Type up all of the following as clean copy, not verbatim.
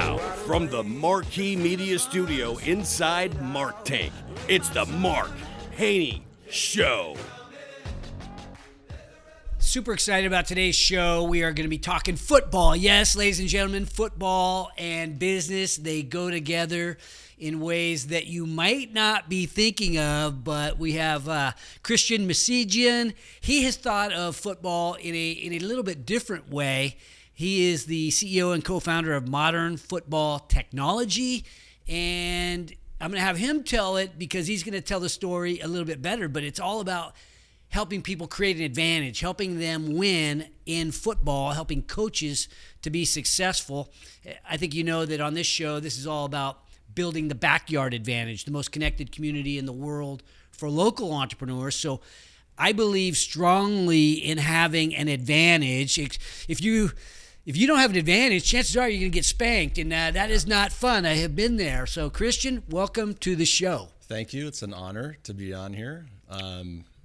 Now, from the Marquee Media Studio inside Mark Tank, it's the Mark Haney Show. Super excited about today's show. We are going to be talking football. Yes, ladies and gentlemen, football and business, they go together in ways that you might not be thinking of, but we have Christian Masegian. He has thought of football in a little bit different way. He is the CEO and co-founder of Modern Football Technology, and I'm going to have him tell it because he's going to tell the story a little bit better, but it's all about helping people create an advantage, helping them win in football, helping coaches to be successful. I think you know that on this show, this is all about building the backyard advantage, the most connected community in the world for local entrepreneurs. So I believe strongly in having an advantage. If you don't have an advantage, chances are you're going to get spanked, and that is not fun. I have been there. So Christian, welcome to the show. Thank you. It's an honor to be on here.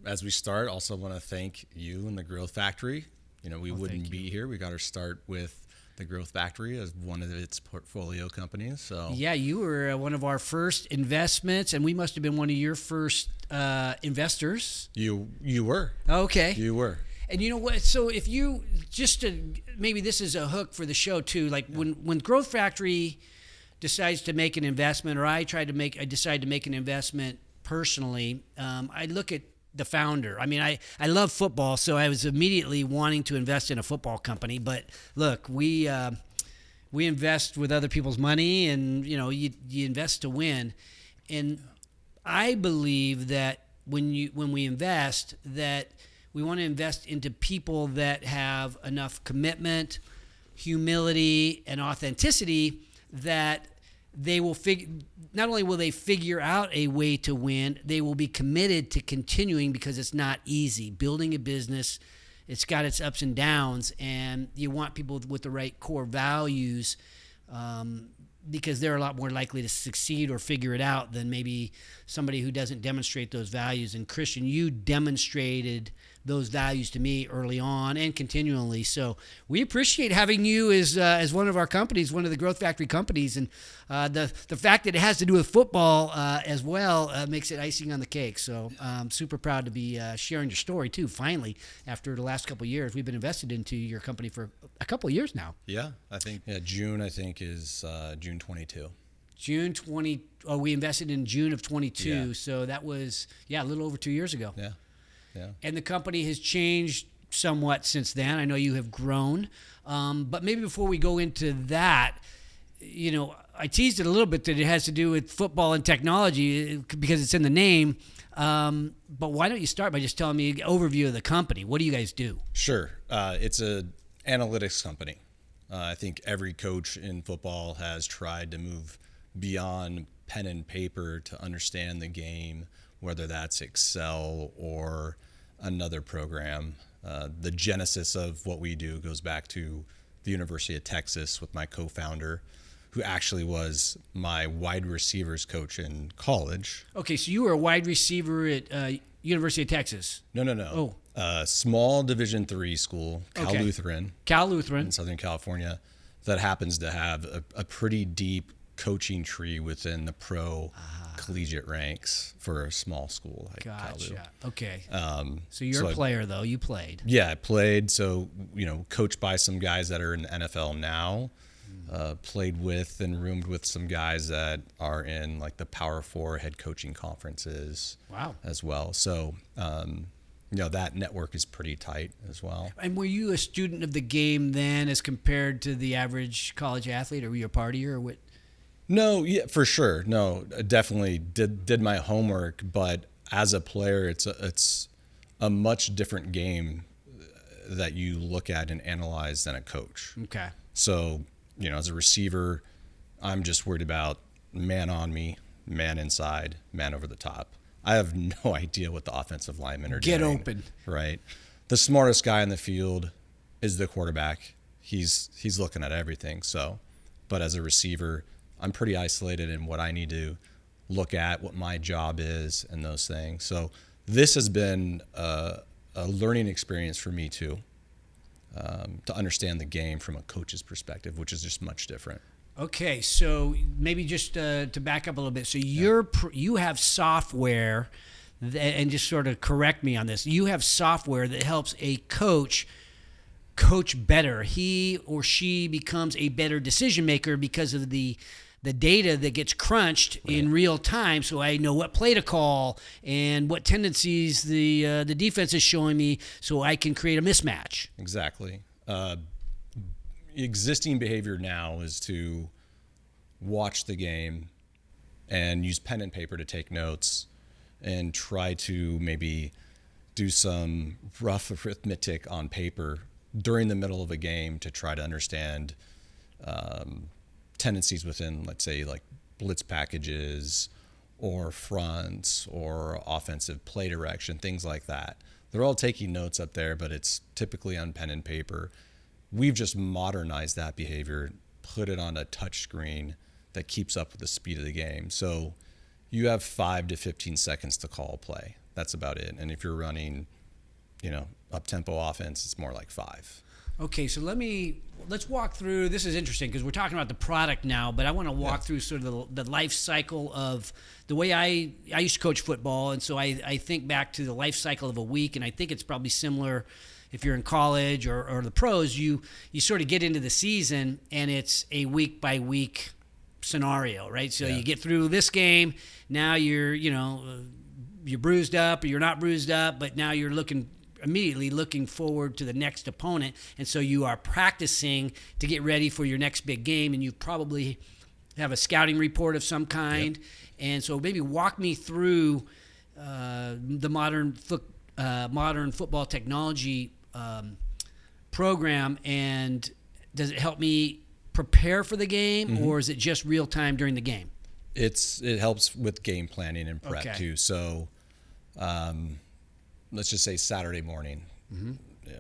As we start, also want to thank you and the Growth Factory. We wouldn't be here. We got our start with the Growth Factory as one of its portfolio companies. So yeah, you were one of our first investments, and we must have been one of your first investors. You were. Okay. You were. And you know what? So if you maybe this is a hook for the show too. Like when Growth Factory decides to make an investment, or I decide to make an investment personally, I look at the founder. I mean, I love football, so I was immediately wanting to invest in a football company. But look, we invest with other people's money, and you invest to win. And I believe that when we invest, that we want to invest into people that have enough commitment, humility, and authenticity that they will not only will they figure out a way to win, they will be committed to continuing, because it's not easy. Building a business, it's got its ups and downs, and you want people with the right core values, because they're a lot more likely to succeed or figure it out than maybe somebody who doesn't demonstrate those values. And Christian, you demonstrated those values to me early on and continually. So we appreciate having you as one of our companies, one of the Growth Factory companies. And the fact that it has to do with football as well makes it icing on the cake. So I'm super proud to be sharing your story too. Finally, after the last couple of years, we've been invested into your company for a couple of years now. Yeah, I think June is June 22. June 20. Oh, we invested in June of 22. Yeah. So that was a little over 2 years ago. Yeah. And the company has changed somewhat since then. I know you have grown. But maybe before we go into that, I teased it a little bit that it has to do with football and technology because it's in the name. But why don't you start by just telling me an overview of the company? What do you guys do? Sure. It's an analytics company. I think every coach in football has tried to move beyond pen and paper to understand the game, whether that's Excel or another program. The genesis of what we do goes back to the University of Texas with my co-founder, who actually was my wide receivers coach in college. Okay, so you were a wide receiver at University of Texas. No. Small Division III school, Cal Lutheran in Southern California, that happens to have a pretty deep coaching tree within the pro collegiate ranks for a small school like Cal Lu. Okay. So you're a player, though. You played. Yeah, I played. So, coached by some guys that are in the NFL now. Played with and roomed with some guys that are in like the Power 4 head coaching conferences. Wow. As well. So, that network is pretty tight as well. And were you a student of the game then as compared to the average college athlete, or were you a partier, or what? No, yeah, for sure. No, I definitely did my homework, but as a player, it's a much different game that you look at and analyze than a coach. Okay. So, as a receiver, I'm just worried about man on me, man inside, man over the top. I have no idea what the offensive linemen are doing. Get open. Right. The smartest guy in the field is the quarterback. He's looking at everything. So, but as a receiver, I'm pretty isolated in what I need to look at, what my job is, and those things. So this has been a learning experience for me too, to understand the game from a coach's perspective, which is just much different. Okay, so maybe just to back up a little bit. So you have software, and just sort of correct me on this. You have software that helps a coach better. He or she becomes a better decision maker because of the data that gets crunched in real time, so I know what play to call and what tendencies the defense is showing me, so I can create a mismatch. Exactly. Existing behavior now is to watch the game and use pen and paper to take notes and try to maybe do some rough arithmetic on paper during the middle of a game to try to understand tendencies within, let's say, like blitz packages or fronts or offensive play direction, things like that. They're all taking notes up there, but it's typically on pen and paper. We've just modernized that behavior, put it on a touch screen that keeps up with the speed of the game. So you have 5 to 15 seconds to call a play. That's about it. And if you're running, up-tempo offense, it's more like 5. Okay, so let's walk through. This is interesting because we're talking about the product now, but I want to walk through sort of the life cycle of the way I used to coach football, and so I think back to the life cycle of a week, and I think it's probably similar if you're in college or the pros. You sort of get into the season, and it's a week by week scenario, right? So you get through this game. Now you're bruised up, or you're not bruised up, but now you're immediately looking forward to the next opponent, and so you are practicing to get ready for your next big game, and you probably have a scouting report of some kind. And so maybe walk me through the modern football technology program, and does it help me prepare for the game, or is it just real time during the game? It helps with game planning and prep too. So let's just say Saturday morning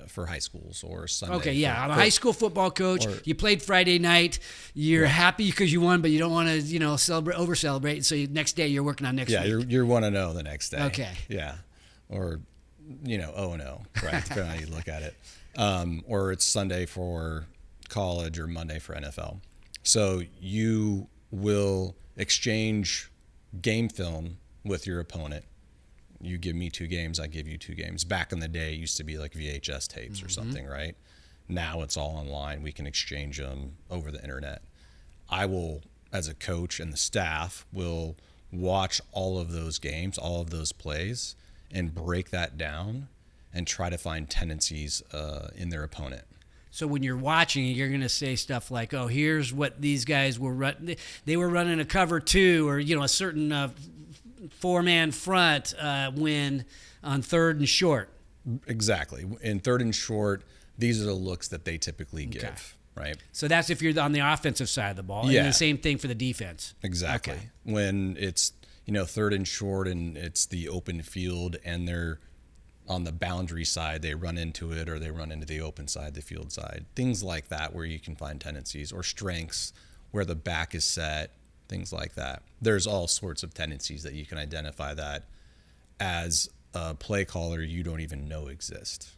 for high schools, or Sunday. Okay, yeah. I'm a high school football coach. You played Friday night. You're happy because you won, but you don't want to, over celebrate. So next day you're working on next week. Yeah, you're 1-0 the next day. Okay. Yeah, or 0-0, right? Depending on how you look at it. Or it's Sunday for college or Monday for NFL. So you will exchange game film with your opponent. You give me 2 games, I give you 2 games. Back in the day, it used to be like VHS tapes or something, right? Now it's all online. We can exchange them over the internet. I will, as a coach, and the staff will watch all of those games, all of those plays, and break that down and try to find tendencies in their opponent. So when you're watching, you're going to say stuff like, "Oh, here's what these guys were running. They were running a cover 2, or a certain 4-man front when on 3rd and short." Exactly. In 3rd and short, these are the looks that they typically give, right? So that's if you're on the offensive side of the ball. Yeah. And the same thing for the defense. Exactly. Okay. When it's 3rd and short and it's the open field and they're on the boundary side, they run into it, or they run into the open side, the field side. Things like that where you can find tendencies, or strengths where the back is set, things like that. There's all sorts of tendencies that you can identify that as a play caller you don't even know exist.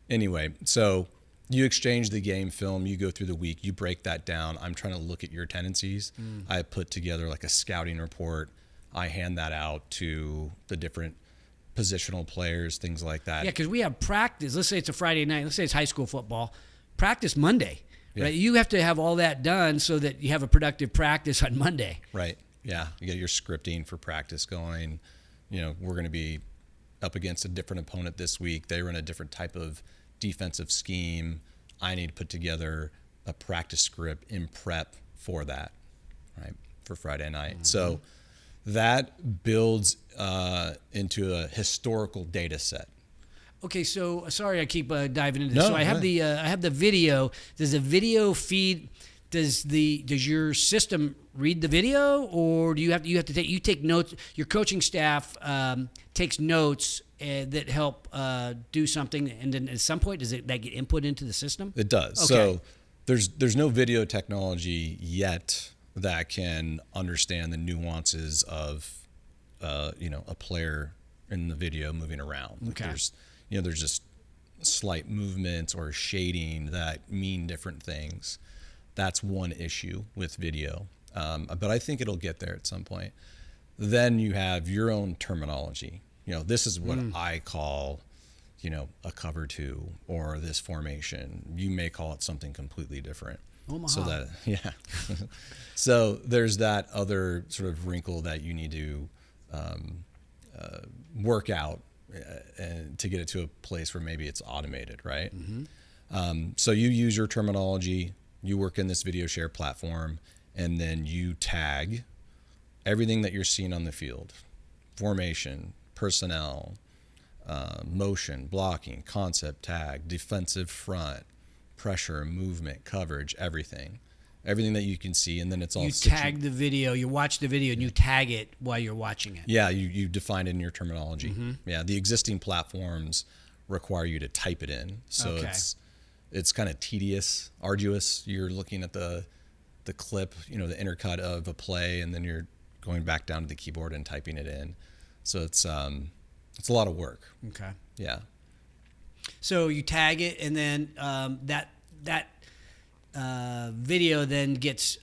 Anyway, so you exchange the game film, you go through the week, you break that down. I'm trying to look at your tendencies. I put together like a scouting report. I hand that out to the different positional players, things like that. Yeah, because we have practice. Let's say it's a Friday night. Let's say it's high school football. Practice Monday. Yeah. Right? You have to have all that done so that you have a productive practice on Monday. Right. Yeah. You get your scripting for practice going. We're going to be up against a different opponent this week. They run a different type of defensive scheme. I need to put together a practice script in prep for that, right, for Friday night. So that builds into a historical data set. Okay, so sorry I keep diving into this. No, So I have the video. Does the video feed? Does your system read the video, or do you have to take notes? Your coaching staff takes notes that help do something, and then at some point does that get input into the system? It does. Okay. So there's no video technology yet that can understand the nuances of a player in the video moving around. Okay. There's just slight movements or shading that mean different things. That's one issue with video. But I think it'll get there at some point. Then you have your own terminology. This is what I call, a cover two or this formation. You may call it something completely different. Omaha. So that, yeah. So there's that other sort of wrinkle that you need to work out and to get it to a place where maybe it's automated, right? So you use your terminology, you work in this video share platform, and then you tag everything that you're seeing on the field: formation, personnel, motion, blocking, concept tag, defensive front, pressure, movement, coverage, everything that you can see. And then it's all tag the video, you watch the video, and you tag it while you're watching it. Yeah, you define it in your terminology. Yeah, the existing platforms require you to type it in, so it's kind of tedious, arduous. You're looking at the clip, the intercut of a play, and then you're going back down to the keyboard and typing it in. So it's a lot of work. Okay. Yeah. So you tag it, and then that video then gets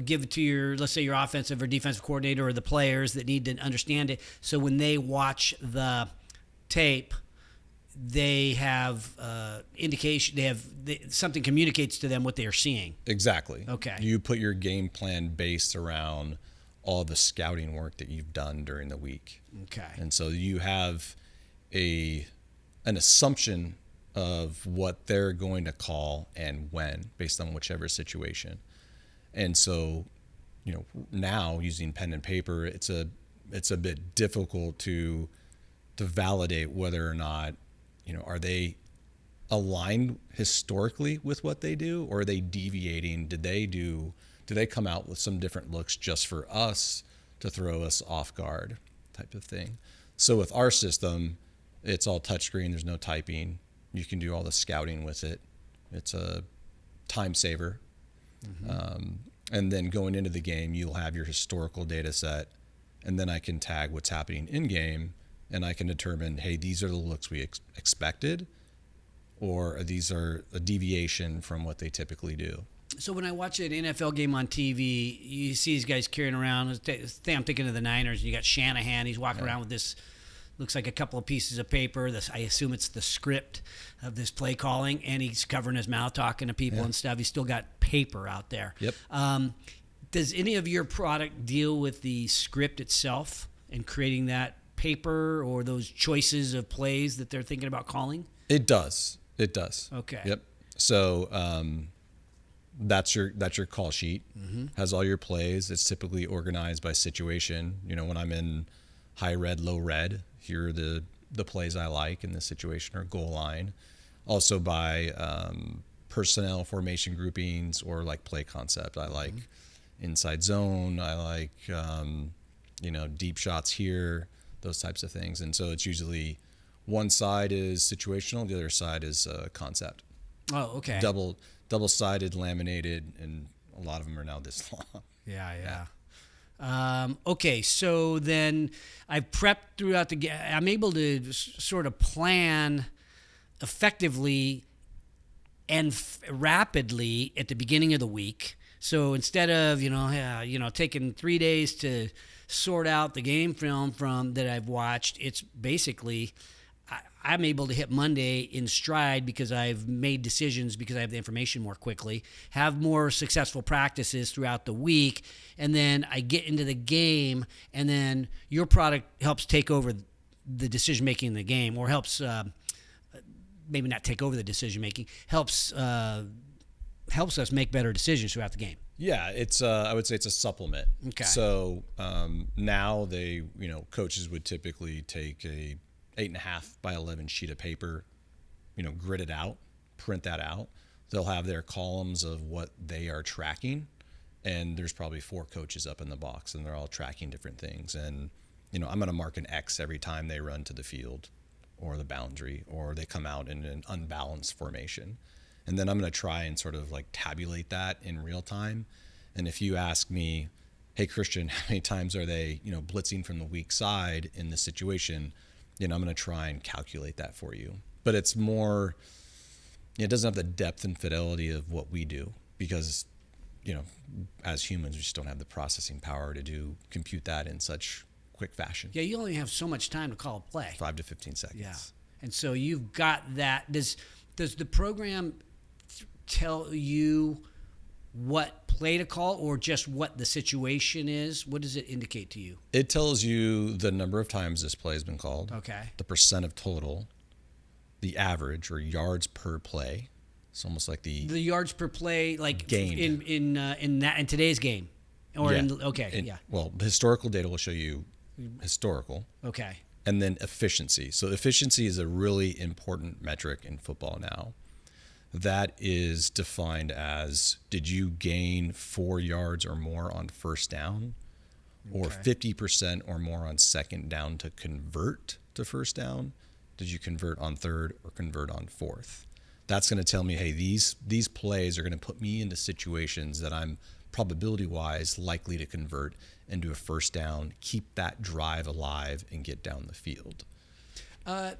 give it to your, let's say, your offensive or defensive coordinator or the players that need to understand it. So when they watch the tape, they have indication. Something communicates to them what they are seeing. Exactly. Okay. You put your game plan based around all the scouting work that you've done during the week. Okay. And so you have an assumption of what they're going to call and when, based on whichever situation. And so, now using pen and paper, it's a bit difficult to validate whether or not, are they aligned historically with what they do, or are they deviating? Do they come out with some different looks just for us to throw us off guard, type of thing? So with our system, it's all touchscreen. There's no typing. You can do all the scouting with it. It's a time saver. And then going into the game, you'll have your historical data set, and then I can tag what's happening in game, and I can determine, hey, these are the looks we expected, or these are a deviation from what they typically do. So when I watch an NFL game on TV, you see these guys carrying around. I'm thinking of the Niners. You got Shanahan. He's walking around with this, looks like a couple of pieces of paper. I assume it's the script of this play calling, and he's covering his mouth, talking to people and stuff. He's still got paper out there. Yep. Does any of your product deal with the script itself and creating that paper or those choices of plays that they're thinking about calling? It does. Okay. Yep. So that's your call sheet. Has all your plays. It's typically organized by situation. When I'm in high red, low red, here are the plays I like in this situation, or goal line. Also by personnel, formation groupings, or like play concept. I like inside zone. I like deep shots here, those types of things. And so it's usually one side is situational, the other side is concept. Oh, okay. Double-sided, laminated, and a lot of them are now this long. Yeah. Okay, so then I've prepped throughout the game. I'm able to sort of plan effectively and rapidly at the beginning of the week. So instead of taking 3 days to sort out the game film from that I've watched, it's basically I'm able to hit Monday in stride because I've made decisions, because I have the information more quickly, have more successful practices throughout the week, and then I get into the game, and then your product helps take over the decision-making in the game, or helps maybe not take over the decision-making, helps us make better decisions throughout the game. Yeah, it's I would say it's a supplement. Okay. So now coaches would typically take a 8.5 by 11 sheet of paper, grit it out, print that out. They'll have their columns of what they are tracking, and there's probably 4 coaches up in the box, and they're all tracking different things. And I'm going to mark an X every time they run to the field or the boundary, or they come out in an unbalanced formation. And then I'm going to try and sort of like tabulate that in real time. And if you ask me, hey, Christian, how many times are they, blitzing from the weak side in this situation? I'm going to try and calculate that for you. But it's more, it doesn't have the depth and fidelity of what we do, because as humans, we just don't have the processing power to compute that in such quick fashion. Yeah, you only have so much time to call a play. 5 to 15 seconds. Yeah. And so you've got that. Does the program tell you what play to call or just what the situation is? What does it indicate to you? It tells you the number of times this play has been called. Okay. The percent of total, the average or yards per play. It's almost like the yards per play, like gained in today's game, or Well, the historical data will show you historical. Okay. And then efficiency. So efficiency is a really important metric in football now. That is defined as, did you gain 4 yards or more on first down, or 50% or more on second down to convert to first down? Did you convert on third or convert on fourth? That's going to tell me, hey, these plays are going to put me into situations that I'm probability-wise likely to convert into a first down, keep that drive alive, and get down the field.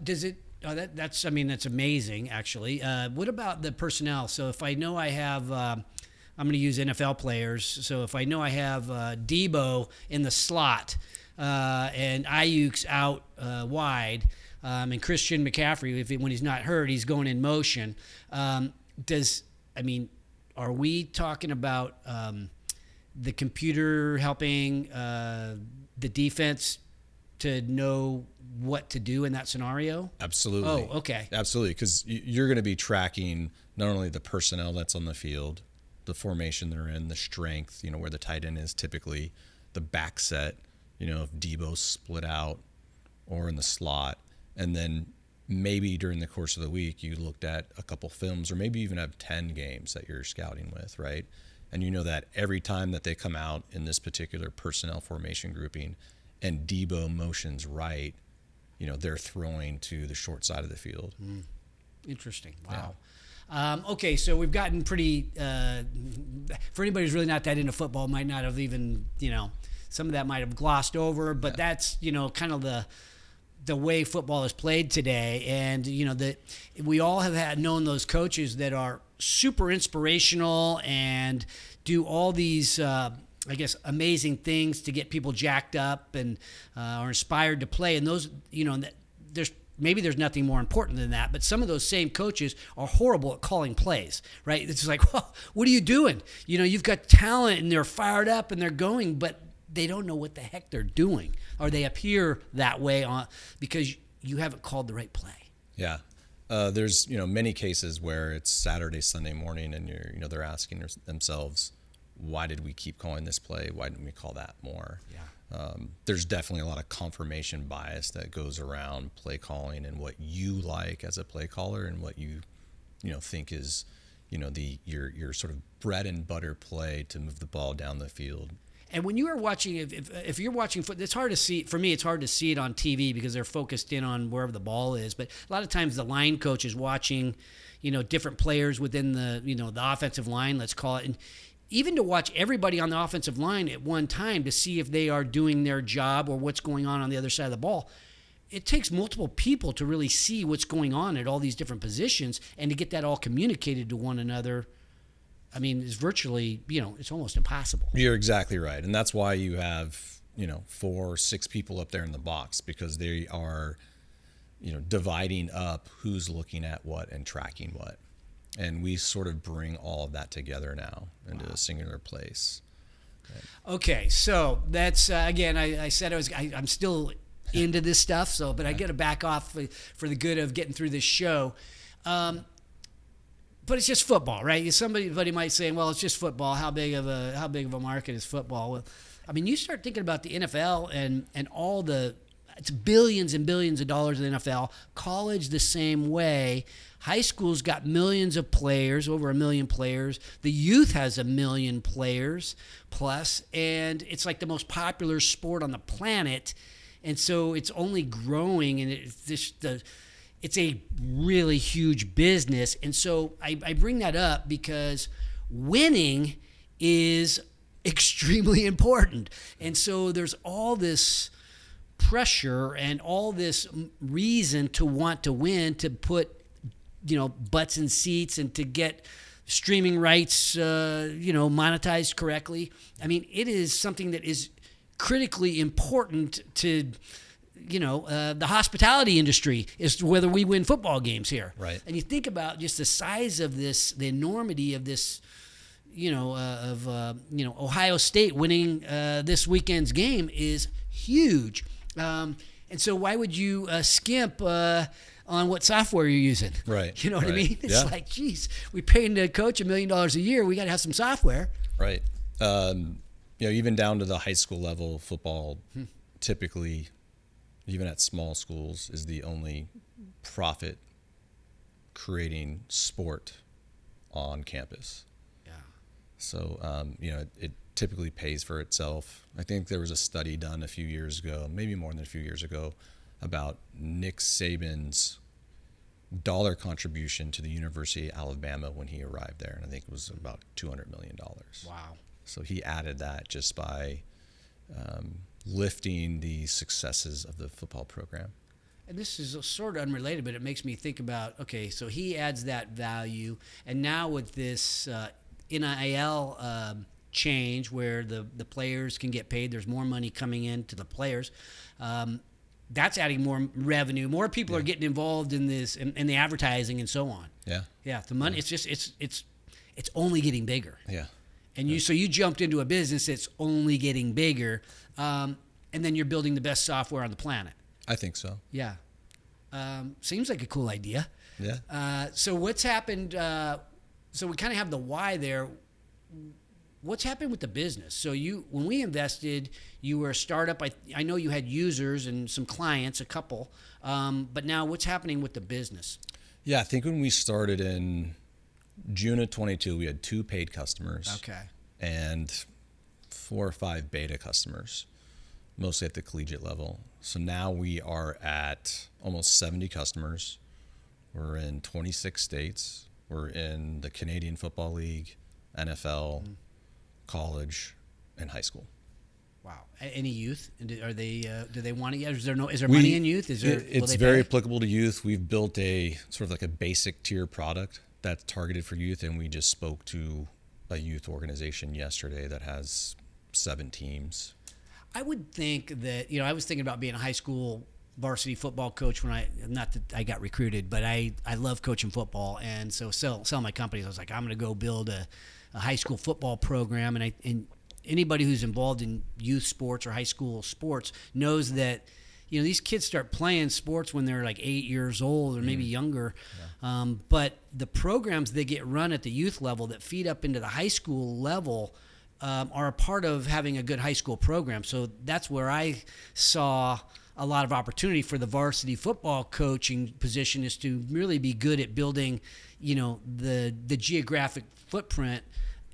Does it? That's amazing, actually. What about the personnel? So if I know I have, I'm going to use NFL players. So if I know I have Debo in the slot and Ayuk's out wide, and Christian McCaffrey, when he's not hurt, he's going in motion. Are we talking about the computer helping the defense to know what to do in that scenario? Absolutely. Oh, okay. Absolutely, because you're going to be tracking not only the personnel that's on the field, the formation they're in, the strength, where the tight end is typically, the back set, if Debo's split out or in the slot. And then maybe during the course of the week, you looked at a couple films or maybe even have 10 games that you're scouting with, right? And you know that every time that they come out in this particular personnel formation grouping and Debo motions right, they're throwing to the short side of the field. Interesting. Wow. Yeah. Okay, so we've gotten pretty, for anybody who's really not that into football, might not have even, some of that might have glossed over, but that's, kind of the way football is played today. And, that we all have known those coaches that are super inspirational and do all these, amazing things to get people jacked up and are inspired to play. And those, there's nothing more important than that. But some of those same coaches are horrible at calling plays, right? It's like, well, what are you doing? You've got talent and they're fired up and they're going, but they don't know what the heck they're doing, or they appear that way because you haven't called the right play. Yeah. There's, many cases where it's Saturday, Sunday morning and they're asking themselves, why did we keep calling this play? Why didn't we call that more? Yeah. There's definitely a lot of confirmation bias that goes around play calling and what you like as a play caller and what you think is, your sort of bread and butter play to move the ball down the field. And when you are watching, if you're watching football, it's hard to see. For me, it's hard to see it on TV because they're focused in on wherever the ball is. But a lot of times, the line coach is watching, different players within the offensive line, let's call it, and even to watch everybody on the offensive line at one time to see if they are doing their job or what's going on the other side of the ball. It takes multiple people to really see what's going on at all these different positions and to get that all communicated to one another. It's virtually, it's almost impossible. You're exactly right. And that's why you have, 4 or 6 people up there in the box, because they are, dividing up who's looking at what and tracking what. And we sort of bring all of that together now into a singular place. Right. Okay. So that's, again, I said I'm still into this stuff. But I got to back off for the good of getting through this show. But it's just football, right? Somebody might say, "Well, it's just football. How big of a market is football?" Well, you start thinking about the NFL and all it's billions and billions of dollars in the NFL. College the same way. High school's got millions of players, over 1 million players. The youth has 1 million players plus, and it's like the most popular sport on the planet. And so it's only growing, and it's a really huge business. And so I bring that up because winning is extremely important. And so there's all this pressure and all this reason to want to win, to put, butts in seats and to get streaming rights, monetized correctly. I mean, it is something that is critically important to, the hospitality industry is whether we win football games here. Right. And you think about just the size of this, the enormity of this, Ohio State winning this weekend's game is huge. And so why would you skimp on what software you're using? Right. You know what I mean? It's Yeah. like, geez, we paying the coach $1 million a year. We got to have some software. Right. Even down to the high school level, football typically, even at small schools, is the only profit creating sport on campus. Yeah. So, it typically pays for itself. I think there was a study done a few years ago, maybe more than a few years ago, about Nick Saban's dollar contribution to the University of Alabama when he arrived there. And I think it was about $200 million. Wow. So he added that just by lifting the successes of the football program. And this is sort of unrelated, but it makes me think about, okay, so he adds that value. And now with this NIL change where the players can get paid, there's more money coming in to the players. That's adding more revenue. More people are getting involved in this, in the advertising and so on. Yeah. Yeah, the money, it's just, it's only getting bigger. Yeah. And so you jumped into a business that's only getting bigger, and then you're building the best software on the planet. I think so. Yeah. Seems like a cool idea. Yeah. So what's happened? So we kind of have the why there. What's happened with the business? So when we invested, you were a startup. I know you had users and some clients, a couple. But now what's happening with the business? Yeah, I think when we started in June of 22, we had 2 paid customers. Okay. And 4 or 5 beta customers, mostly at the collegiate level. So now we are at almost 70 customers. We're in 26 states. We're in the Canadian Football League, NFL, college, and high school. Wow. Any youth? Are they? Do they want to? Is there money in youth? It's very applicable to youth. We've built a sort of like a basic tier product that's targeted for youth, and we just spoke to a youth organization yesterday that has 7 teams. I would think that, I was thinking about being a high school varsity football coach when not that I got recruited, but I love coaching football. And so sell my companies. I was like, I'm going to go build a high school football program. And anybody who's involved in youth sports or high school sports knows that, these kids start playing sports when they're like 8 years old or maybe younger. Yeah. But the programs that get run at the youth level that feed up into the high school level are a part of having a good high school program. So that's where I saw a lot of opportunity for the varsity football coaching position, is to really be good at building, the geographic footprint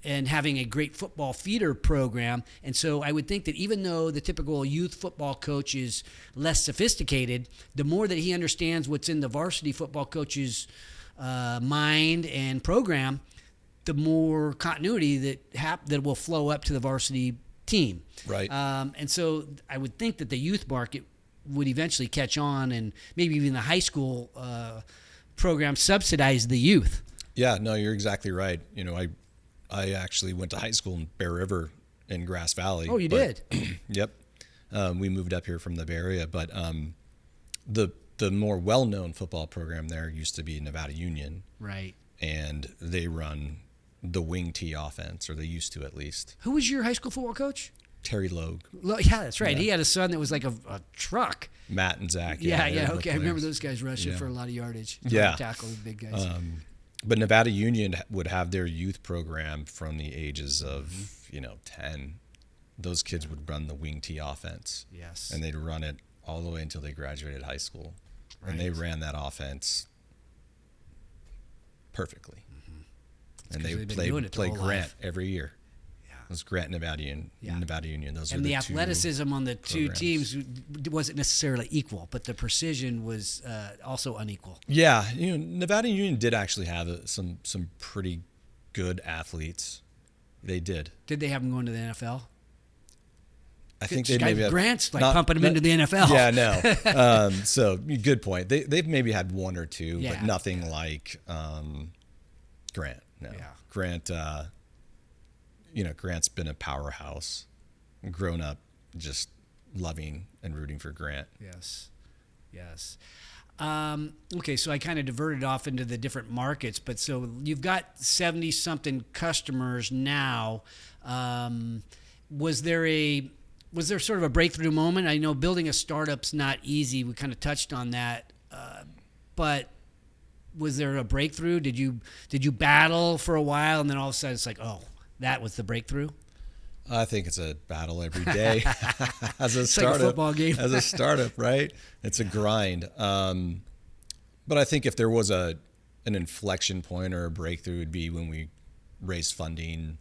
and having a great football feeder program. And so I would think that even though the typical youth football coach is less sophisticated, the more that he understands what's in the varsity football coach's mind and program, the more continuity that will flow up to the varsity team. Right. And so I would think that the youth market would eventually catch on, and maybe even the high school program subsidize the youth. Yeah, no, you're exactly right. I actually went to high school in Bear River in Grass Valley. Oh, you did? Yep. We moved up here from the Bay Area, but the more well-known football program there used to be Nevada Union. Right. And they run the wing tee offense, or they used to at least. Who was your high school football coach? Terry Logue. Yeah, that's right. Yeah. He had a son that was like a truck. Matt and Zach. Yeah. Okay, I remember those guys rushing for a lot of yardage. Yeah. Tackle big guys. But Nevada Union would have their youth program from the ages of, 10. Those kids would run the wing tee offense. Yes. And they'd run it all the way until they graduated high school. Right. And they ran that offense perfectly. And they played Grant every year. Yeah. It was Grant, Nevada Union. Those and are the two athleticism on the two programs. teams wasn't necessarily equal, but the precision was also unequal. Yeah, Nevada Union did actually have some pretty good athletes. They did. Did they have them going to the NFL? I think they maybe have, Grant's pumping them into the NFL. Yeah, no. So good point. They've maybe had 1 or 2, but nothing like Grant. No. Yeah. Grant, Grant's been a powerhouse, grown up just loving and rooting for Grant. Yes. Okay, so I kind of diverted off into the different markets, but so you've got 70-something customers now. Was there sort of a breakthrough moment? I know building a startup's not easy. We kind of touched on that, but was there a breakthrough? Did you battle for a while, and then all of a sudden it's like, oh, that was the breakthrough? I think it's a battle every day as a It's startup. like a football game. As a startup, right? It's a grind. But I think if there was an inflection point or a breakthrough, it would be when we raised funding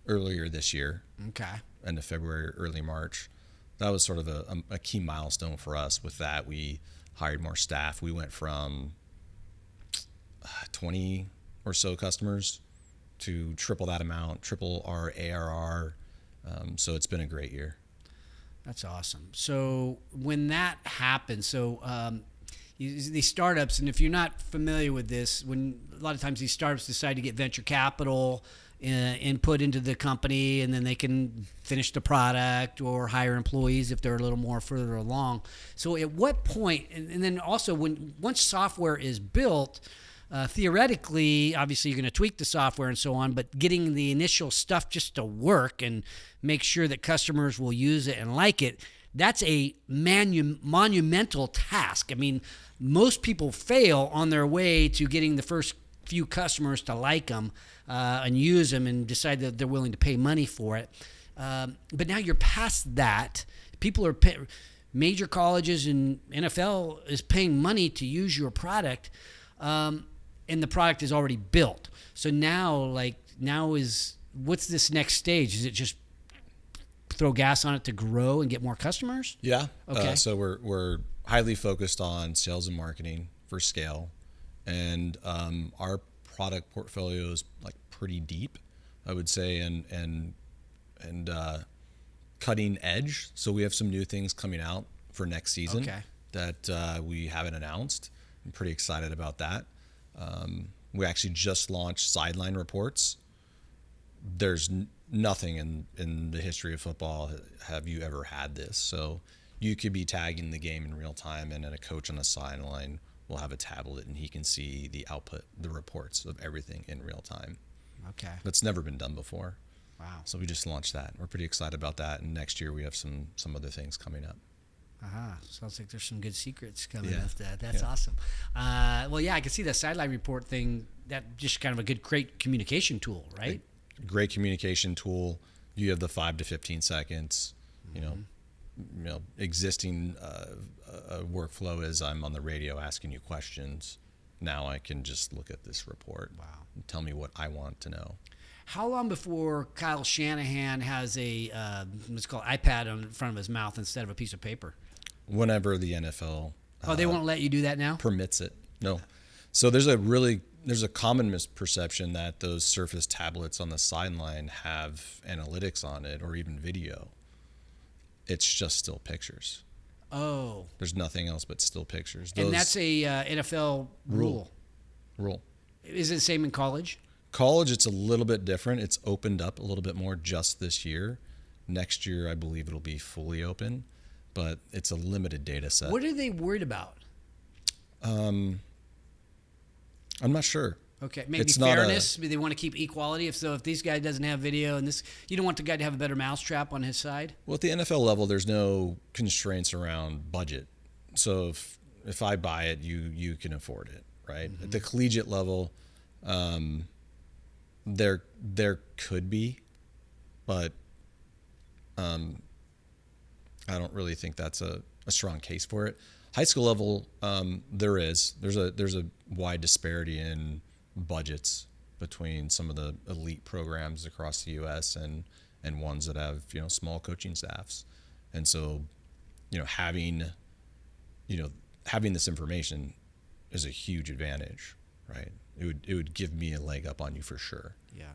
earlier this year. Okay. End of February, early March. That was sort of a key milestone for us. With that, we hired more staff. We went from 20 or so customers to triple that amount, triple our ARR. So it's been a great year. That's awesome. So when that happens, these startups, and if you're not familiar with this, when a lot of times these startups decide to get venture capital input into the company, and then they can finish the product or hire employees if they're a little more further along. So at what point, and then also once software is built, theoretically, obviously you're going to tweak the software and so on, but getting the initial stuff just to work and make sure that customers will use it and like it, that's a monumental task. I mean, most people fail on their way to getting the first few customers to like them and use them and decide that they're willing to pay money for it. But now you're past that. People are major colleges and NFL is paying money to use your product. And the product is already built. So what's this next stage? Is it just throw gas on it to grow and get more customers? Yeah. Okay. So we're highly focused on sales and marketing for scale, and our product portfolio is like pretty deep, I would say, and cutting edge. So we have some new things coming out for next season that we haven't announced. I'm pretty excited about that. We actually just launched sideline reports. There's nothing in the history of football have you ever had this. So you could be tagging the game in real time, and then a coach on the sideline will have a tablet and he can see the output, the reports of everything in real time. Okay. That's never been done before. Wow. So we just launched that. We're pretty excited about that. And next year we have some other things coming up. Sounds like there's some good secrets coming Yeah. up. That's awesome. Well, yeah, I can see the sideline report thing. That just kind of a great communication tool, right? A great communication tool. You have the 5 to 15 seconds. Existing workflow is I'm on the radio asking you questions. Now I can just look at this report. Wow. And tell me what I want to know. How long before Kyle Shanahan has a what's called iPad in front of his mouth instead of a piece of paper? Whenever the NFL They won't let you do that now? permits it. No. So there's a common misperception that those Surface tablets on the sideline have analytics on it or even video. It's just still pictures. Oh. There's nothing else but still pictures. And that's a NFL rule. Is it the same in college? College, it's a little bit different. It's opened up a little bit more just this year. Next year, I believe it'll be fully open, but it's a limited data set. What are they worried about? I'm not sure. Okay, maybe It's not fairness. They want to keep equality. If this guy doesn't have video and this, you don't want the guy to have a better mousetrap on his side. Well, at the NFL level, there's no constraints around budget. So if I buy it, you can afford it, right? Mm-hmm. At the collegiate level, there could be, but I don't really think that's a strong case for it. High school level, there's a wide disparity in budgets between some of the elite programs across the U.S. and ones that have small coaching staffs, and so having this information is a huge advantage, right? It would give me a leg up on you for sure. Yeah.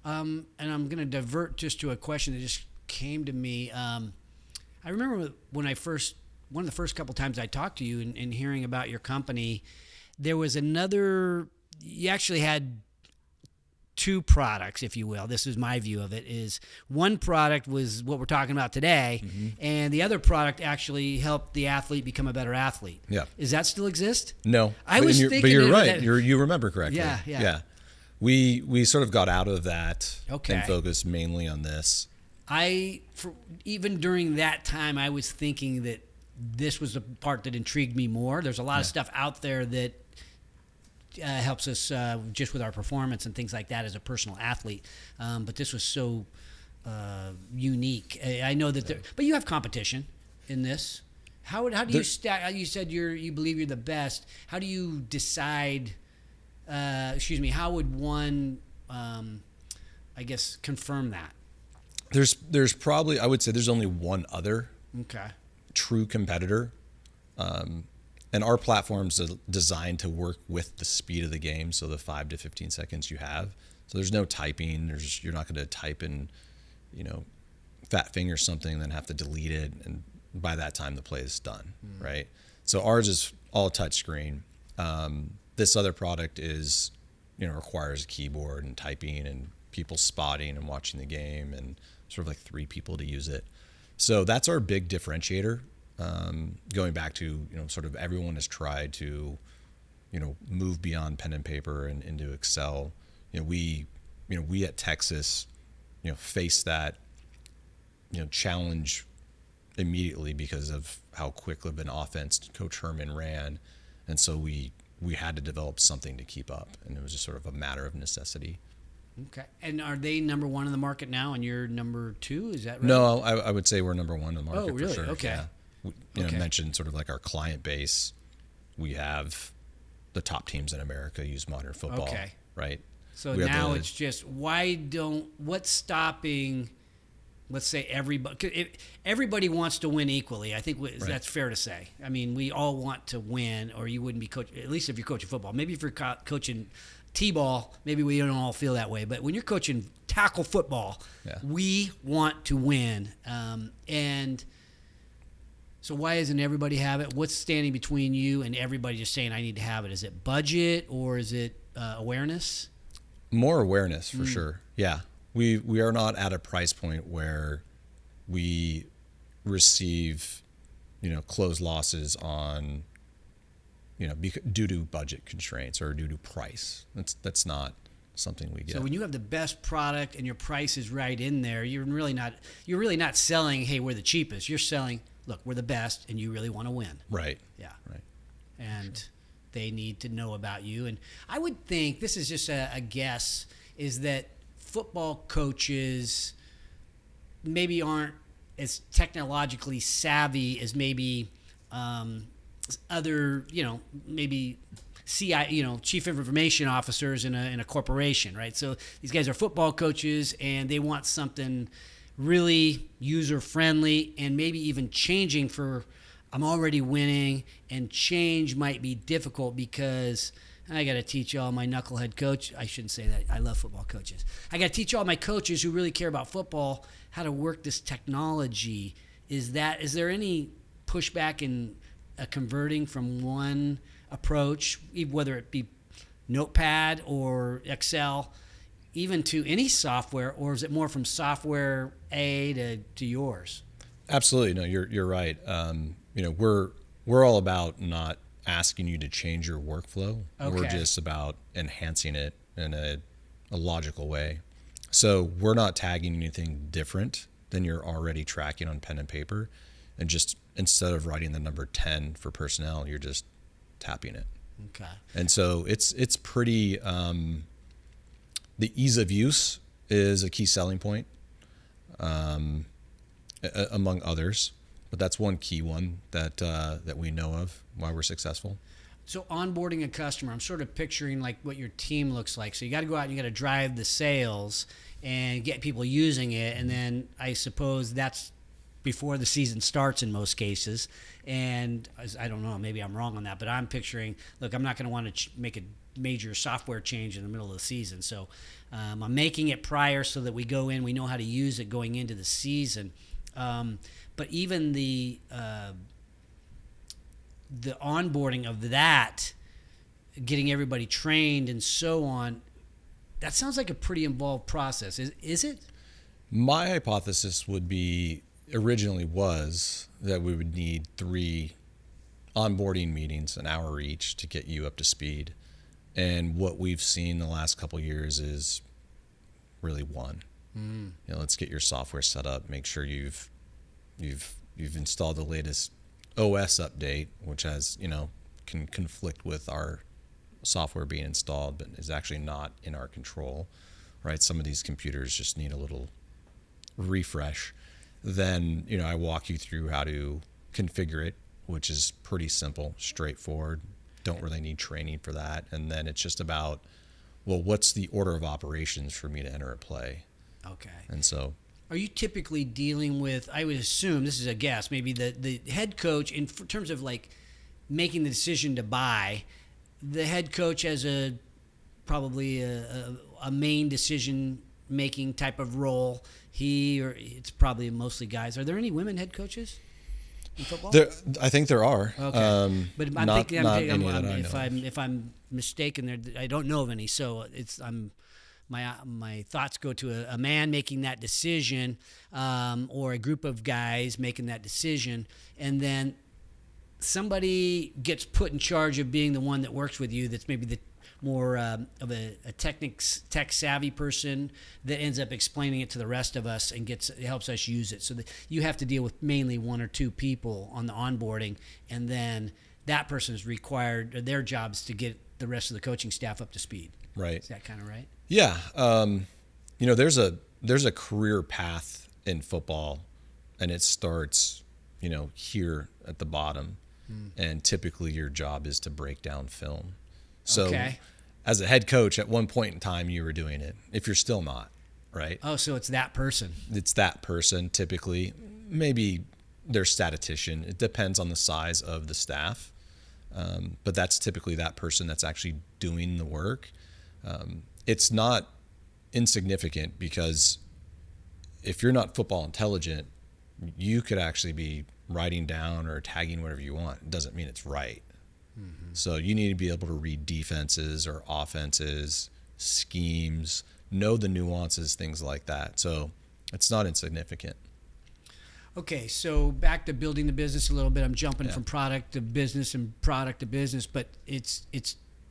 And I'm going to divert just to a question that just came to me. I remember when one of the first couple times I talked to you and hearing about your company, there was you actually had two products, if you will. This is my view of it. Is one product was what we're talking about today, and the other product actually helped the athlete become a better athlete. Yeah. Does that still exist? No, I was thinking, but you're right. that- You remember correctly. Yeah. We sort of got out of that Okay. and focused mainly on this. Even during that time, I was thinking that this was the part that intrigued me more. There's a lot of stuff out there that helps us just with our performance and things like that as a personal athlete. But this was so unique. I know that, but you have competition in this. How do you stack? You said you believe you're the best. How do you decide? How would one, I guess, confirm that? There's probably, I would say there's only one other Okay. true competitor. And our platform's designed to work with the speed of the game, so the 5 to 15 seconds you have. So there's no typing. You're not going to type in, fat finger something and then have to delete it, and by that time the play is done, right? So ours is all touchscreen. This other product is, requires a keyboard and typing and people spotting and watching the game and sort of like 3 people to use it. So that's our big differentiator. Going back to, sort of everyone has tried to, move beyond pen and paper and into Excel. We at Texas, face that, challenge immediately because of how quick of an offense Coach Herman ran. And so we had to develop something to keep up, and it was just sort of a matter of necessity. Okay. And are they number one in the market now, and you're number 2? Is that right? No, I would say we're number 1 in the market. Oh, really? For sure. Okay. Yeah. Okay. Mentioned sort of like our client base. We have the top teams in America use modern football. Okay. Right. So we have now it's just what's stopping? Let's say everybody wants to win equally. I think that's fair to say. I mean, we all want to win, or you wouldn't be coaching. At least if you're coaching football. Maybe if you're coaching T-ball, maybe we don't all feel that way. But when you're coaching tackle football, we want to win. And so why doesn't everybody have it? What's standing between you and everybody just saying I need to have it? Is it budget or is it awareness? More awareness for sure. Yeah. We are not at a price point where we receive, closed losses on, due to budget constraints or due to price. That's not something we get. So when you have the best product and your price is right in there, you're really not selling, hey, we're the cheapest. You're selling, look, we're the best, and you really want to win. Right. Yeah. Right. And they need to know about you. And I would think, this is just a guess, is that football coaches maybe aren't as technologically savvy as maybe other, maybe chief information officers in a corporation, right? So these guys are football coaches, and they want something really user-friendly and maybe even changing for, I'm already winning, and change might be difficult because I got to teach all my knucklehead coach. I shouldn't say that. I love football coaches. I got to teach all my coaches who really care about football how to work this technology. Is there any pushback in converting from one approach, whether it be Notepad or Excel, even to any software, or is it more from software A to yours? Absolutely. No, you're right. We're all about not asking you to change your workflow. Okay. We're just about enhancing it in a logical way. So we're not tagging anything different than you're already tracking on pen and paper. And just instead of writing the number 10 for personnel, you're just tapping it. Okay. And so it's pretty, the ease of use is a key selling point, among others. But that's one key one that we know of why we're successful. So onboarding a customer, I'm sort of picturing like what your team looks like. So you got to go out and you got to drive the sales and get people using it. And then I suppose that's before the season starts in most cases. And I don't know, maybe I'm wrong on that, but I'm picturing, look, I'm not going to want to make a major software change in the middle of the season. So I'm making it prior so that we go in, we know how to use it going into the season. But even the onboarding of that, getting everybody trained and so on, that sounds like a pretty involved process. Is it? My hypothesis would be, originally was, that we would need 3 onboarding meetings, an hour each, to get you up to speed. And what we've seen the last couple of years is really 1. Let's get your software set up, make sure you've installed the latest OS update, which has, can conflict with our software being installed, but is actually not in our control, right? Some of these computers just need a little refresh. Then, I walk you through how to configure it, which is pretty simple, straightforward. Don't really need training for that. And then it's just about, well, what's the order of operations for me to enter a play? Okay. And so, are you typically dealing with, I would assume, this is a guess, maybe the head coach, in terms of like making the decision to buy, the head coach has probably a main decision-making type of role. It's probably mostly guys. Are there any women head coaches in football? I think there are. Okay. But I'm thinking, if if I'm mistaken, there, I don't know of any. So my thoughts go to a man making that decision, or a group of guys making that decision, and then somebody gets put in charge of being the one that works with you. That's maybe the more of a tech savvy person that ends up explaining it to the rest of us and helps us use it. So you have to deal with mainly 1 or 2 people on the onboarding, and then that person is required, their job is to get the rest of the coaching staff up to speed. Right. Is that kind of right? Yeah. There's a career path in football, and it starts, here at the bottom. And typically your job is to break down film. So as a head coach, at one point in time, you were doing it, if you're still not, right? Oh, so it's that person. It's that person, typically. Maybe their statistician. It depends on the size of the staff. But that's typically that person that's actually doing the work. It's not insignificant, because if you're not football intelligent, you could actually be writing down or tagging whatever you want. It doesn't mean it's right. So you need to be able to read defenses or offenses, schemes, know the nuances, things like that. So it's not insignificant. Okay, so back to building the business a little bit. I'm jumping from product to business and product to business, but it's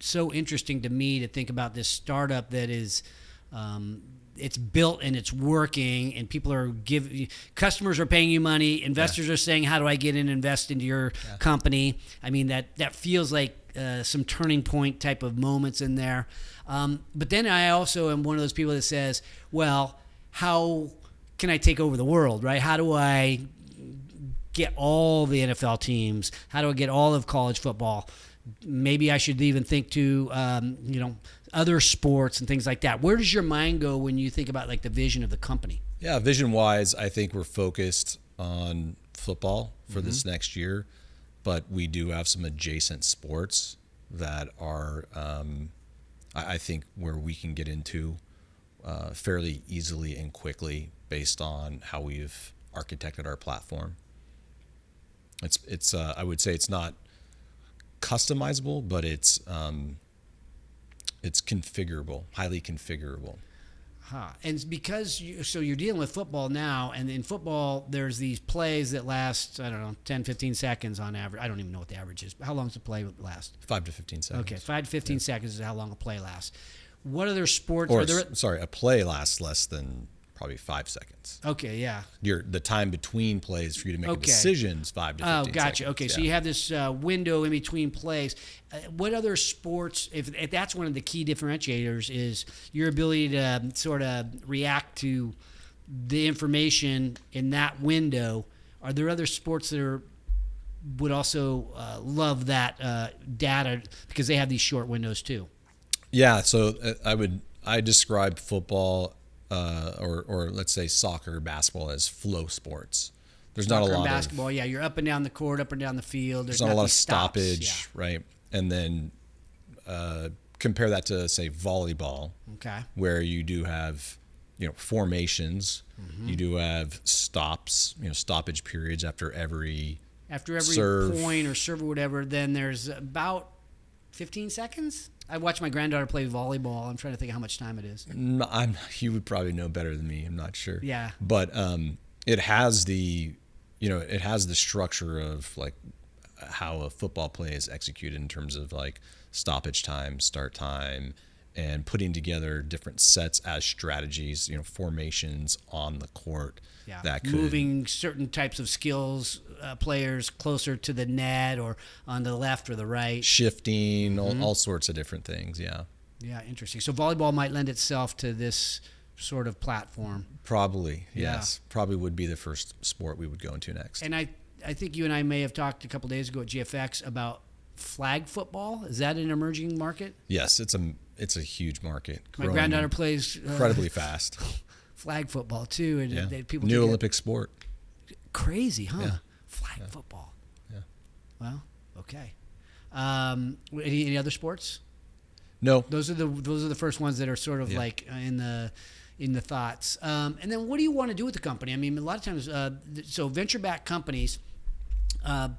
so interesting to me to think about this startup that is it's built and it's working, and people are customers are paying you money, investors are saying, how do I get in and invest into your company? I mean, that feels like some turning point type of moments in there. But then I also am one of those people that says, well, how can I take over the world, right? How do I get all the NFL teams? How do I get all of college football? Maybe I should even think to, other sports and things like that. Where does your mind go when you think about like the vision of the company? Yeah, vision-wise, I think we're focused on football for this next year, but we do have some adjacent sports that are, I think, where we can get into fairly easily and quickly based on how we've architected our platform. It's I would say it's not customizable, but it's configurable, highly configurable. And because you're dealing with football now, and in football there's these plays that last, 10, 15 seconds on average. I don't even know what the average is. How long does a play last? 5 to 15 seconds. Okay, 5 to 15 seconds is how long a play lasts. What other sports a play lasts less than probably 5 seconds. Okay, yeah. The time between plays for you to make a decision is 5 to 15 seconds. Oh, gotcha. Okay, so you have this window in between plays. What other sports, if that's one of the key differentiators, is your ability to sort of react to the information in that window? Are there other sports that would also love that data because they have these short windows too? Yeah, so I describe football or let's say soccer, basketball as flow sports. There's not a lot of basketball. Yeah, you're up and down the court, up and down the field. There's not a lot of stoppage, right? And then compare that to, say, volleyball, where you do have formations. You do have stops, stoppage periods after every serve. Point or serve or whatever. Then there's about 15 seconds? I watch my granddaughter play volleyball. I'm trying to think how much time it is. You would probably know better than me. I'm not sure. Yeah. But it has the structure of like how a football play is executed in terms of like stoppage time, start time, and putting together different sets as strategies, formations on the court. Yeah. That could, moving certain types of skills, players closer to the net or on the left or the right. Shifting, all sorts of different things. Yeah. Yeah, interesting. So volleyball might lend itself to this sort of platform. Probably, Yeah. yes. Probably would be the first sport we would go into next. And I think you and I may have talked a couple days ago at GFX about flag football. Is that an emerging market? Yes, it's a huge market. My growing granddaughter plays incredibly fast. flag football too, and Yeah. people New think Olympic sport. crazy, huh? Yeah. Flag football. Yeah. Well, okay. Any other sports? No. Those are the first ones that are sort of like in the thoughts. And then what do you want to do with the company? I mean, a lot of times, so venture-backed companies,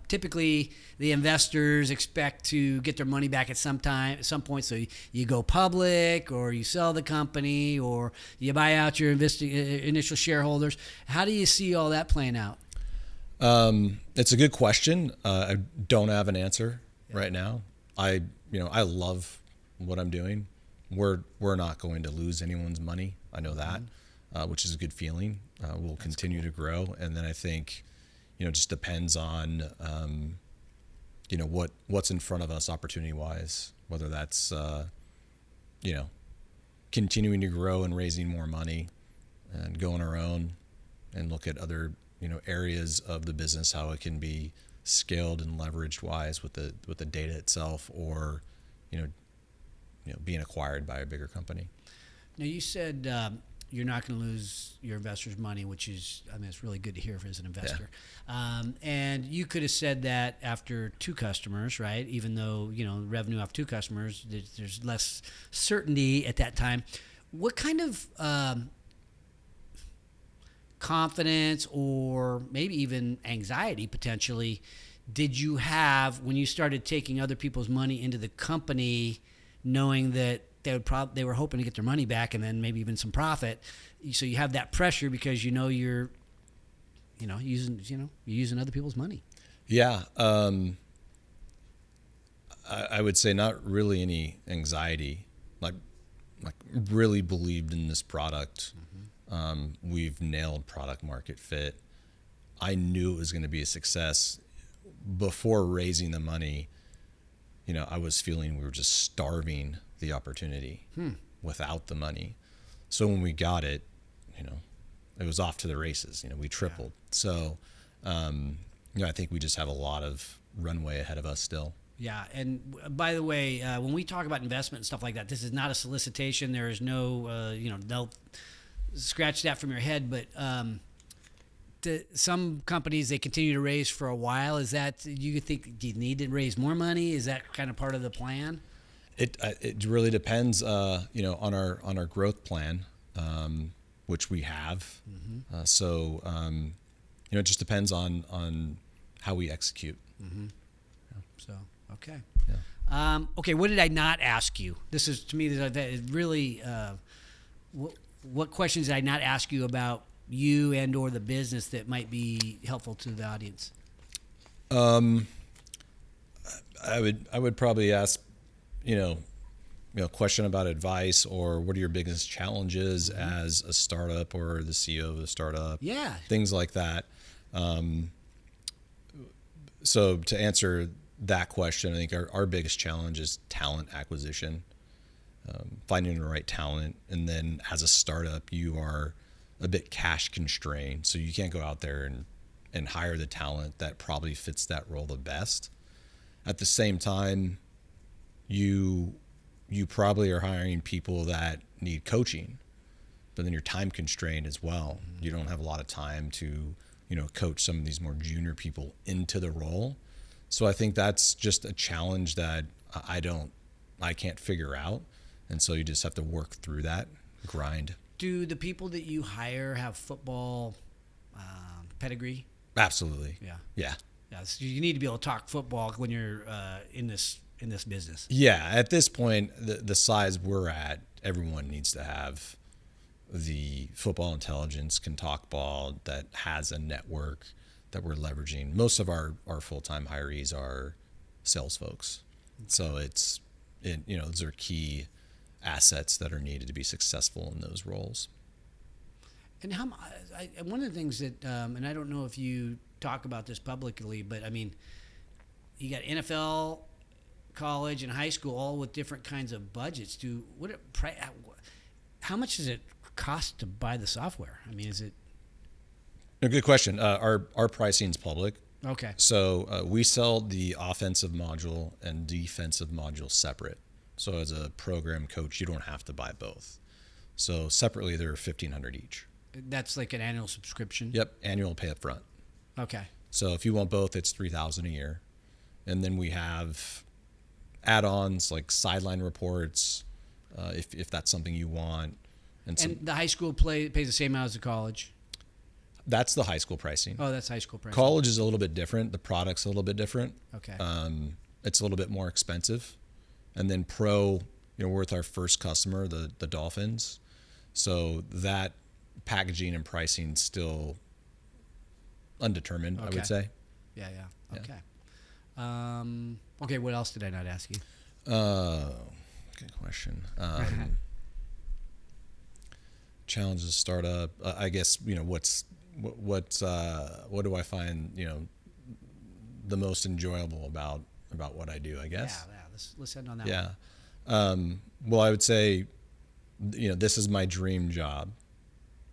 typically the investors expect to get their money back at some point. So you go public, or you sell the company, or you buy out your initial shareholders. How do you see all that playing out? It's a good question. I don't have an answer right now. I love what I'm doing. We're not going to lose anyone's money. I know that, which is a good feeling. We'll continue to grow. And then I think, it just depends on, what's in front of us opportunity wise, whether that's, continuing to grow and raising more money and go on our own and look at other, areas of the business, how it can be scaled and leveraged wise with the data itself, or, being acquired by a bigger company. Now, you said you're not going to lose your investors' money, which is, it's really good to hear as an investor. Yeah. And you could have said that after 2 customers, right? Even though, revenue off 2 customers, there's less certainty at that time. What kind of confidence or maybe even anxiety potentially did you have when you started taking other people's money into the company, knowing that they were hoping to get their money back and then maybe even some profit? So you have that pressure because you're using other people's money. Yeah. I would say not really any anxiety, like really believed in this product. We've nailed product market fit. I knew it was going to be a success. Before raising the money, I was feeling we were just starving the opportunity without the money. So when we got it, it was off to the races. We tripled. Yeah. So, I think we just have a lot of runway ahead of us still. Yeah. And by the way, when we talk about investment and stuff like that, this is not a solicitation. There is no, they'll scratch that from your head. But some companies, they continue to raise for a while. Is that, you think, do you need to raise more money? Is that kind of part of the plan? It really depends, on our growth plan, which we have. So, it just depends on how we execute. Mm-hmm. Yeah. So, okay. Yeah. Okay. What did I not ask you? This is, to me, really, what questions did I not ask you about you and or the business that might be helpful to the audience? I would probably ask, question about advice, or what are your biggest challenges as a startup or the CEO of a startup? Yeah. Things like that. So to answer that question, I think our biggest challenge is talent acquisition, finding the right talent. And then as a startup, you are a bit cash constrained. So you can't go out there and hire the talent that probably fits that role the best. At the same time, you probably are hiring people that need coaching, but then you're time constrained as well. You don't have a lot of time to, coach some of these more junior people into the role. So I think that's just a challenge that I can't figure out. And so you just have to work through that grind. Do the people that you hire have football pedigree? Absolutely. Yeah. Yeah. Yeah, so you need to be able to talk football when you're in this in this business. Yeah, at this point, the size we're at, everyone needs to have the football intelligence, can talk ball, that has a network that we're leveraging. Most of our full-time hirees are sales folks. So those are key assets that are needed to be successful in those roles. And one of the things that, and I don't know if you talk about this publicly, but I mean, you got NFL, college, and high school all with different kinds of budgets. How much does it cost to buy the software? I mean, is it? A good question. Our pricing is public. Okay. So we sell the offensive module and defensive module separate. So as a program coach, you don't have to buy both. So separately, they're $1,500 each. That's like an annual subscription? Yep, annual pay up front. Okay. So if you want both, it's $3,000 a year. And then we have add-ons like sideline reports, if that's something you want. And the high school pays the same amount as the college? That's the high school pricing. Oh, that's high school pricing. College is a little bit different. The product's a little bit different. Okay. It's a little bit more expensive. And then pro, we're with our first customer, the Dolphins. So that packaging and pricing still undetermined, I would say. Yeah. Okay. Okay, what else did I not ask you? Good question. Challenges startup. I guess what do I find the most enjoyable about what I do? I guess. Yeah. Let's end on that. Yeah. Well, I would say, this is my dream job.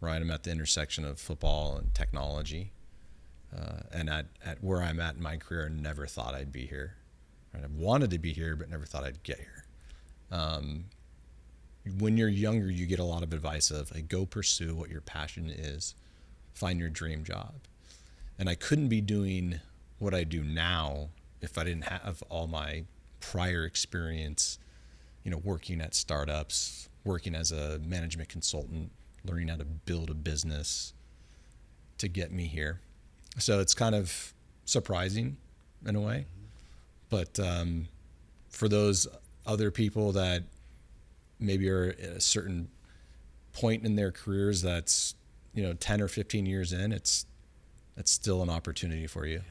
Right, I'm at the intersection of football and technology, and at where I'm at in my career, I never thought I'd be here. Right? I wanted to be here, but never thought I'd get here. When you're younger, you get a lot of advice of go pursue what your passion is, find your dream job. And I couldn't be doing what I do now if I didn't have all my prior experience, working at startups, working as a management consultant, learning how to build a business to get me here. So it's kind of surprising in a way. But for those other people that maybe are at a certain point in their careers that's 10 or 15 years in, that's still an opportunity for you.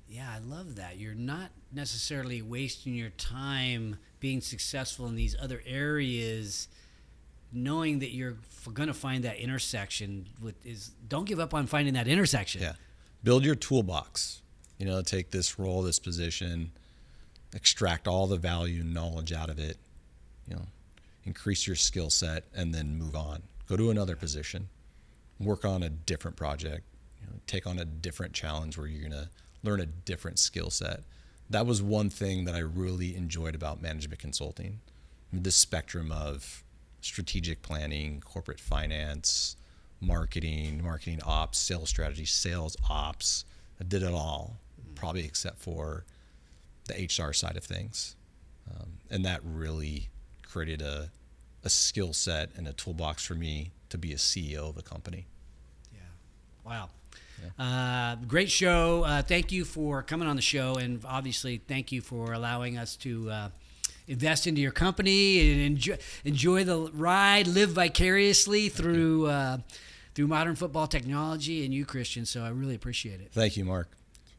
Yeah, I love that. You're not necessarily wasting your time being successful in these other areas, knowing that you're going to find that intersection. Don't give up on finding that intersection. Yeah. Build your toolbox. Take this role, this position, extract all the value and knowledge out of it, increase your skill set, and then move on. Go to another position, work on a different project, take on a different challenge where you're going to learn a different skill set. That was one thing that I really enjoyed about management consulting. This spectrum of strategic planning, corporate finance, marketing ops, sales strategy, sales ops. I did it all, probably except for the HR side of things. And that really created a skill set and a toolbox for me to be a CEO of a company. Yeah. Wow. Yeah. Great show. Thank you for coming on the show, and obviously thank you for allowing us to invest into your company and enjoy the ride, live vicariously through modern football technology and you, Christian. So I really appreciate it. Thank you, Mark.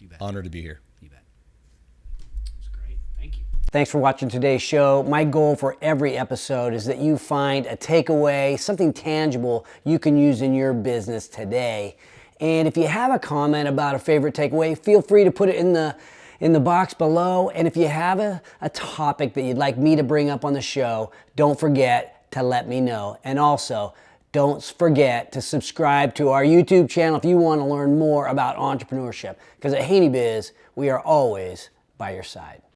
You bet. Honored to be here. You bet. It's great. Thank you. Thanks for watching today's show. My goal for every episode is that you find a takeaway, something tangible you can use in your business today. And if you have a comment about a favorite takeaway, feel free to put it in the box below. And if you have a topic that you'd like me to bring up on the show, don't forget to let me know. And also, don't forget to subscribe to our YouTube channel if you want to learn more about entrepreneurship. Because at Haney Biz, we are always by your side.